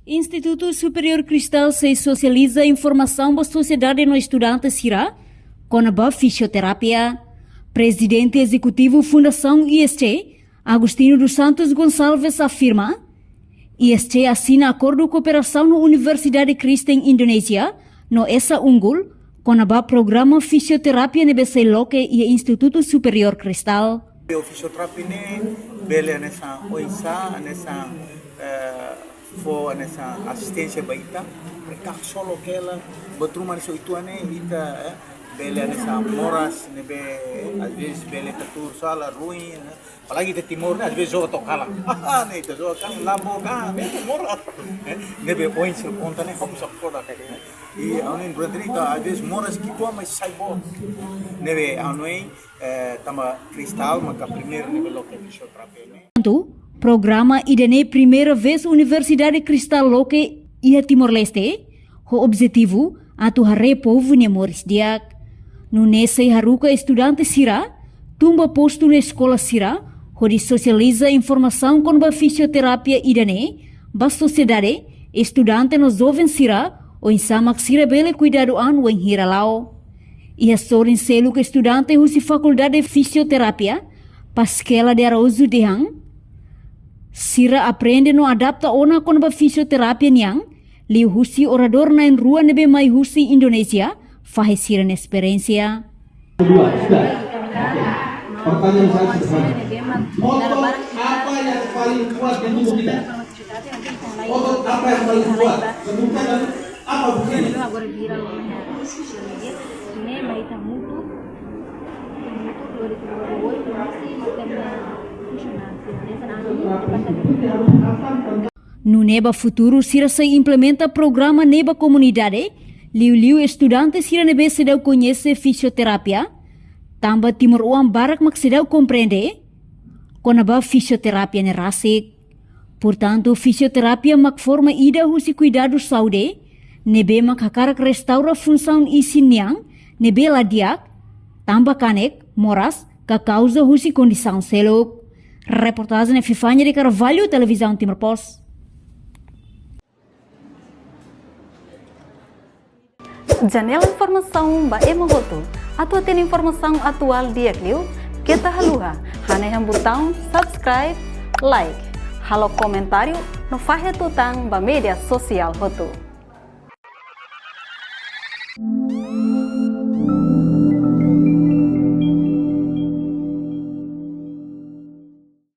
Instituto Superior Cristal se socializa informação para a sociedade e no estudante Sira, com a fisioterapia. Presidente Executivo Fundação IST, Agostinho dos Santos Gonçalves, afirma: IST assina acordo de cooperação na Universidade Kristen Indonésia, no essa unggul, com a programa fisioterapia NBC Loke e Instituto Superior Cristal. O fisioterapia ini bela nessa oisa nessa nessa assistência baita, mereka solo kela betul manusia itu ane ita bela nessa moras nebe às vezes bela tatur sala ruim, apalagi di timur às vezes joga tokala, nih itu joga kan labo kan itu moras, nebe poin sel conta nih kamu sakura kayak e anuin durante itu às vezes moras gitu mas saibo nebe anuin tama cristal maka primeiro nebe loke fisioterapia ini. Programa IDNE primeira vez Universidade Cristal Loke ia Timor-Leste, o objetivo atu hare povo nemoris diak. Nunese haruka estudante Sira, tumba posto na escola Sira, onde socializa informação com a fisioterapia IDNE, ba sociedade, estudante no jovem Sira, o insamak Sira bele cuidado anu em Hiralao. Ia sorin selu que estudante husi faculdade de fisioterapia, pasquela de Arauzo de Hang, Sira aprende no adapta ona con ba fisioterapia niang, liu husi orador na in rua nebe mai husi Indonesia, fahe Sira na experiência. Kedua, sudah. Pertanyaan saya sederhana. Otot apa yang paling kuat di tubuh kita? Otot apa yang paling kuat? Sebutkan apa buktinya? Agora vira né, mas tá muito 2008 masih No Neba Futuro, Sira se implementa programa Neba Comunidade, liu estudante Sira nebe sedau conhece fisioterapia, tamba Timor Uang barak mak sedau compreende, konaba fisioterapia ne rasik. Portanto, fisioterapia mak forma ida husi cuidado saúde, nebe mak hakarak restaura função isin niang, nebe ladiak, tamba kanek, moras, ka causa husi condição seluk. Reportagem Fifanya de Carvalho, Televisão Timor Post. Janela informação ba emogoto. Atua tem informação atual dia kliu. Kita haluha. Hane yang botão subscribe, like. Halo comentário no fahe tutang ba media sosial hotu.